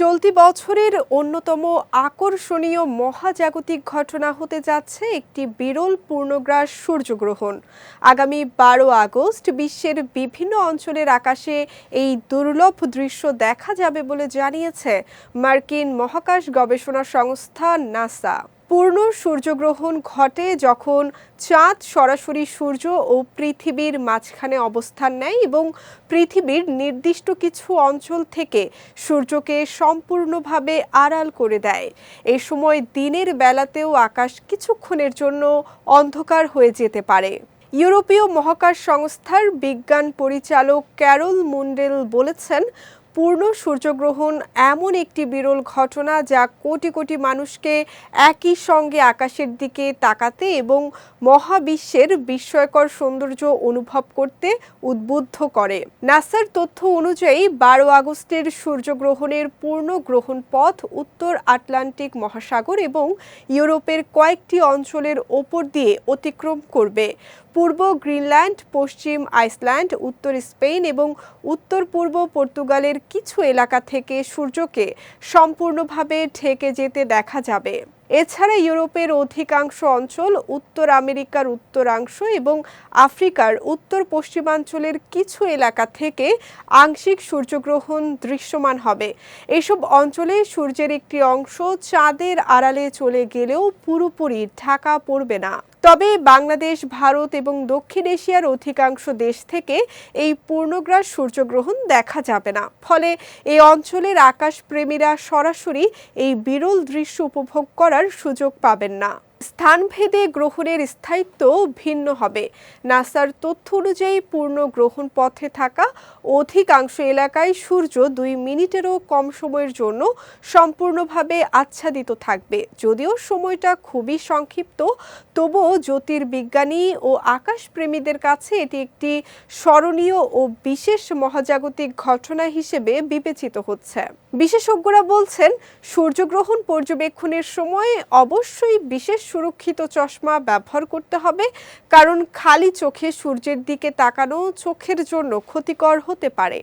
চলতি বছরের অন্যতম আকর্ষণীয় মহাজাগতিক ঘটনা হতে যাচ্ছে একটি বিরল পূর্ণগ্রাস সূর্যগ্রহণ। আগামী ১২ আগস্ট বিশ্বের বিভিন্ন অঞ্চলের আকাশে এই দুর্লভ দৃশ্য দেখা যাবে বলে জানিয়েছে মার্কিন মহাকাশ গবেষণা সংস্থা নাসা। পূর্ণ সূর্যগ্রহণ ঘটে যখন চাঁদ সরাসরি সূর্য ও পৃথিবীর মাঝখানে অবস্থান নেয় এবং পৃথিবীর নির্দিষ্ট কিছু অঞ্চল থেকে সূর্যকে সম্পূর্ণভাবে আড়াল করে দেয়। এই সময় দিনের বেলাতেও আকাশ কিছুক্ষণের জন্য অন্ধকার হয়ে যেতে পারে। ইউরোপীয় মহাকাশ সংস্থার বিজ্ঞান পরিচালক ক্যারল মুন্ডেল বলেছেন, পূর্ণ সূর্যগ্রহণ এমন একটি বিরল ঘটনা যা কোটি কোটি মানুষকে একই সঙ্গে আকাশের দিকে তাকাতে এবং মহাবিশ্বের বিস্ময়কর সৌন্দর্য অনুভব করতে উদ্বুদ্ধ করে। নাসার তথ্য অনুযায়ী ১২ আগস্টের সূর্যগ্রহণের পূর্ণ গ্রহণ পথ উত্তর আটলান্টিক মহাসাগর এবং ইউরোপের কয়েকটি অঞ্চলের ওপর দিয়ে অতিক্রম করবে। পূর্ব গ্রিনল্যান্ড, পশ্চিম আইসল্যান্ড, উত্তর স্পেন এবং উত্তর পূর্ব পর্তুগালের কিছু এলাকা থেকে সূর্যকে সম্পূর্ণভাবে ঢেকে যেতে দেখা যাবে। এছাড়া ইউরোপের অধিকাংশ অঞ্চল, উত্তর আমেরিকার উত্তরাংশ এবং আফ্রিকার উত্তর পশ্চিমাঞ্চলের কিছু এলাকা থেকে আংশিক সূর্যগ্রহণ দৃশ্যমান হবে। এসব অঞ্চলে সূর্যের একটি অংশ চাঁদের আড়ালে চলে গেলেও পুরোপুরি ঢাকা পড়বে না। তবে বাংলাদেশ, ভারত এবং দক্ষিণ এশিয়ার অধিকাংশ দেশ থেকে এই পূর্ণগ্রাস সূর্যগ্রহণ দেখা যাবে না। ফলে এই অঞ্চলের আকাশপ্রেমীরা সরাসরি এই বিরল দৃশ্য উপভোগ করার সুযোগ পাবেন না। স্থানভেদে গ্রহণের স্থায়িত্ব ভিন্ন হবে। নাসার তথ্য অনুযায়ী পূর্ণ গ্রহণ পথে থাকা অধিকাংশ এলাকায় সূর্য ২ মিনিটেরও কম সময়ের জন্য সম্পূর্ণভাবে আচ্ছাদিত থাকবে। যদিও সময়টা খুবই সংক্ষিপ্ত, তবুও জ্যোতির্বিজ্ঞানী ও আকাশপ্রেমীদের কাছে এটি একটি স্মরণীয় ও বিশেষ মহাজাগতিক ঘটনা হিসেবে বিবেচিত হচ্ছে। বিশেষজ্ঞরা বলছেন, সূর্যগ্রহণ পর্যবেক্ষণের সময় অবশ্যই বিশেষ সুরক্ষিত চশমা ব্যবহার করতে হবে, কারণ খালি চোখে সূর্যের দিকে তাকানো চোখের জন্য ক্ষতিকর হতে পারে।